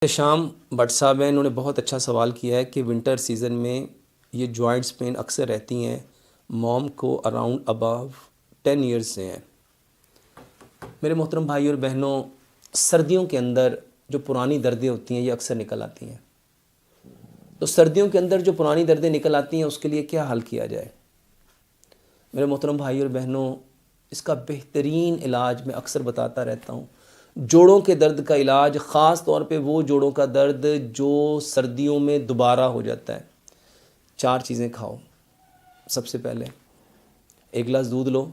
شام بٹ صاحب ہیں، انہوں نے بہت اچھا سوال کیا ہے کہ ونٹر سیزن میں یہ جوائنٹس پین اکثر رہتی ہیں، موم کو اراؤنڈ اباو 10 ایئرز سے ہیں۔ میرے محترم بھائی اور بہنوں، سردیوں کے اندر جو پرانی دردیں ہوتی ہیں یہ اکثر نکل آتی ہیں، تو سردیوں کے اندر جو پرانی دردیں نکل آتی ہیں اس کے لیے کیا حل کیا جائے؟ میرے محترم بھائی اور بہنوں، اس کا بہترین علاج میں اکثر بتاتا رہتا ہوں، جوڑوں کے درد کا علاج، خاص طور پہ وہ جوڑوں کا درد جو سردیوں میں دوبارہ ہو جاتا ہے۔ 4 چیزیں کھاؤ۔ سب سے پہلے 1 گلاس دودھ لو،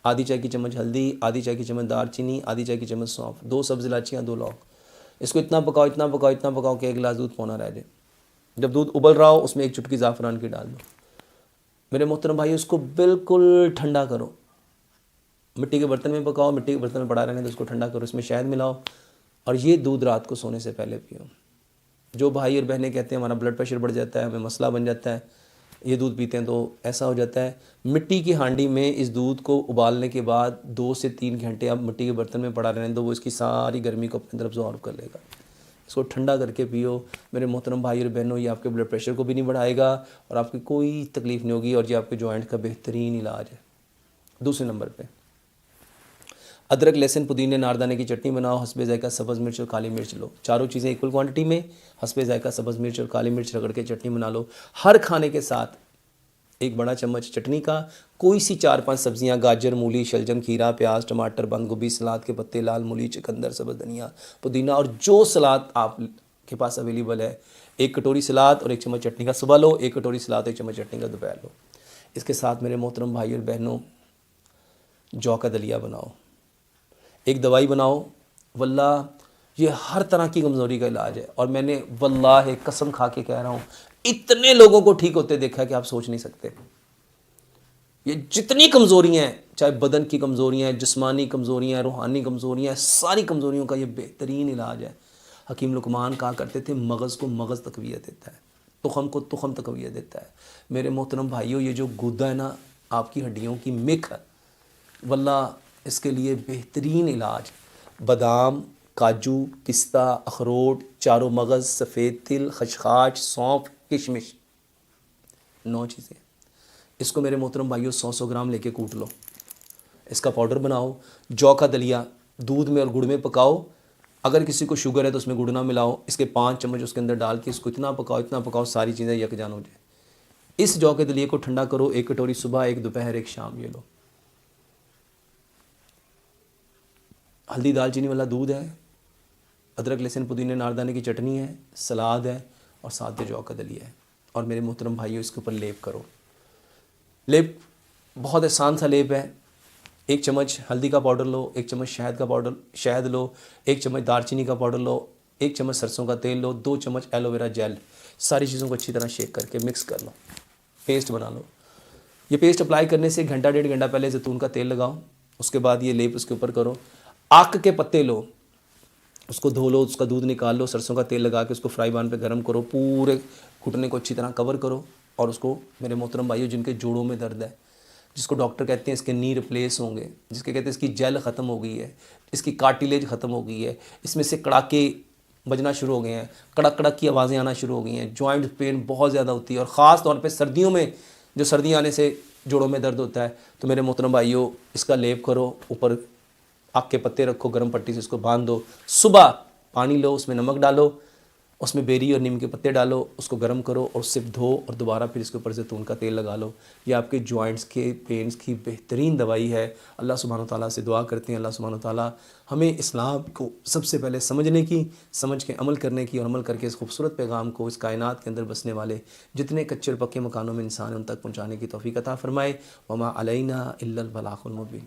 آدھی چائے کی چمچ ہلدی، آدھی چائے کی چمچ دار چینی، آدھی چائے کی چمچ سونف، 2 سبز الائچیاں، 2 لونگ۔ اس کو اتنا پکاؤ اتنا پکاؤ اتنا پکاؤ کہ 1 گلاس دودھ پونا رہ جائے۔ جب دودھ ابل رہا ہو اس میں 1 چٹکی زعفران کی ڈال دو۔ میرے محترم بھائی، اس کو بالکل ٹھنڈا کرو، مٹی کے برتن میں پکاؤ، مٹی کے برتن میں پڑا رہنے دو، اس کو ٹھنڈا کرو، اس میں شہد ملاؤ اور یہ دودھ رات کو سونے سے پہلے پیو۔ جو بھائی اور بہنیں کہتے ہیں ہمارا بلڈ پریشر بڑھ جاتا ہے، ہمیں مسئلہ بن جاتا ہے، یہ دودھ پیتے ہیں تو ایسا ہو جاتا ہے، مٹی کی ہانڈی میں اس دودھ کو ابالنے کے بعد 2 سے 3 گھنٹے آپ مٹی کے برتن میں پڑا رہنے دو، وہ اس کی ساری گرمی کو اپنے اندر ابزارب کر لے گا۔ اس کو ٹھنڈا کر کے پیو میرے محترم بھائی اور بہنوں، یہ آپ کے بلڈ پریشر کو بھی نہیں بڑھائے گا اور آپ کی کوئی تکلیف نہیں ہوگی، اور یہ آپ کے جوائنٹ کا بہترین علاج ہے۔ دوسرے نمبر پہ ادرک، لہسن، پودینے، ناردانے کی چٹنی بناؤ، حسب ذائقہ سبز مرچ اور کالی مرچ لو، چاروں چیزیں ایکول کوانٹٹی میں، حسب ذائقہ سبز مرچ اور کالی مرچ رگڑ کے چٹنی بنا لو۔ ہر کھانے کے ساتھ 1 بڑا چمچ چٹنی کا، کوئی سی 4-5 سبزیاں، گاجر، مولی، شلجم، کھیرا، پیاز، ٹماٹر، بند گوبھی، سلاد کے پتے، لال مولی، چقندر، سبز دھنیا، پودینہ، اور جو سلاد آپ کے پاس اویلیبل ہے، 1 کٹوری سلاد اور 1 چمچ چٹنی کا صبح لو، 1 کٹوری سلاد اور 1 چمچ چٹنی کا دوپہر لو۔ اس کے ساتھ میرے محترم بھائی اور بہنوں، جو کا دلیا بناؤ، ایک دوائی بناؤ، واللہ یہ ہر طرح کی کمزوری کا علاج ہے، اور میں نے واللہ قسم کھا کے کہہ رہا ہوں اتنے لوگوں کو ٹھیک ہوتے دیکھا کہ آپ سوچ نہیں سکتے۔ یہ جتنی کمزوریاں ہیں، چاہے بدن کی کمزوریاں ہیں، جسمانی کمزوریاں ہیں، روحانی کمزوریاں ہیں، ساری کمزوریوں کا یہ بہترین علاج ہے۔ حکیم لقمان کہا کرتے تھے مغز کو مغز تقویت دیتا ہے، تخم کو تخم تقویت دیتا ہے۔ میرے محترم بھائیوں، یہ جو گودا ہے نا آپ کی ہڈیوں کی مک ہے، واللہ اس کے لیے بہترین علاج بادام، کاجو، پستہ، اخروٹ، چاروں مغز، سفید تل، خشخاش، سونف، کشمش، 9 چیزیں۔ اس کو میرے محترم بھائیوں 100 گرام لے کے کوٹ لو، اس کا پاؤڈر بناؤ۔ جو کا دلیا دودھ میں اور گڑ میں پکاؤ، اگر کسی کو شوگر ہے تو اس میں گڑ نہ ملاؤ، اس کے 5 چمچ اس کے اندر ڈال کے اس کو اتنا پکاؤ ساری چیزیں یکجان ہو جائیں۔ اس جو کے دلیے کو ٹھنڈا کرو، 1 کٹوری صبح، 1 دوپہر، 1 شام، یہ لو۔ ہلدی دال چینی والا دودھ ہے، ادرک لہسن پودینے ناردانے کی چٹنی ہے، سلاد ہے، اور ساتھ جو کا دلیا ہے۔ اور میرے محترم بھائیوں، اس کے اوپر لیپ کرو۔ لیپ بہت آسان سا لیپ ہے، 1 چمچ ہلدی کا پاؤڈر لو، 1 چمچ شہد لو، 1 چمچ دار چینی کا پاؤڈر لو، 1 چمچ سرسوں کا تیل لو، 2 چمچ ایلو ویرا جیل، ساری چیزوں کو اچھی طرح شیک کر کے مکس کر لو، پیسٹ بنا لو۔ یہ پیسٹ اپلائی کرنے سے 1 1.5 گھنٹہ پہلے زیتون کا تیل لگاؤ، اس کے بعد یہ لیپ اس کے اوپر کرو۔ آک کے پتے لو، اس کو دھو لو، اس کا دودھ نکال لو، سرسوں کا تیل لگا کے اس کو فرائی پین پہ گرم کرو، پورے گھٹنے کو اچھی طرح کور کرو، اور اس کو میرے محترم بھائیوں جن کے جوڑوں میں درد ہے، جس کو ڈاکٹر کہتے ہیں اس کے نی ریپلیس ہوں گے، جس کے کہتے ہیں اس کی جیل ختم ہو گئی ہے، اس کی کارٹیلیج ختم ہو گئی ہے، اس میں سے کڑاکے بجنا شروع ہو گئے ہیں، کڑک کڑک کی آوازیں آنا شروع ہو گئی ہیں، جوائنٹ پین بہت زیادہ ہوتی ہے، اور خاص طور پہ سردیوں میں جو سردیاں آنے سے جوڑوں میں درد ہوتا ہے، تو میرے محترم بھائیوں اس کا لیپ کرو، اوپر آک کے پتے رکھو، گرم پٹی سے اس کو باندھ دو، صبح پانی لو، اس میں نمک ڈالو، اس میں بیری اور نیم کے پتے ڈالو، اس کو گرم کرو اور اس سے دھو، اور دوبارہ پھر اس کے اوپر زیتون کا تیل لگا لو۔ یہ آپ کے جوائنٹس کے پینس کی بہترین دوائی ہے۔ اللہ سبحانہ وتعالیٰ سے دعا کرتے ہیں اللہ سبحانہ وتعالیٰ ہمیں اسلام کو سب سے پہلے سمجھنے کی، سمجھ کے عمل کرنے کی، اور عمل کر کے اس خوبصورت پیغام کو اس کائنات کے اندر بسنے والے جتنے کچے اور پکے مکانوں میں انسان ہیں ان تک پہنچانے کی توفیق عطا فرمائے۔ وما علینا الا البلاغ المبین۔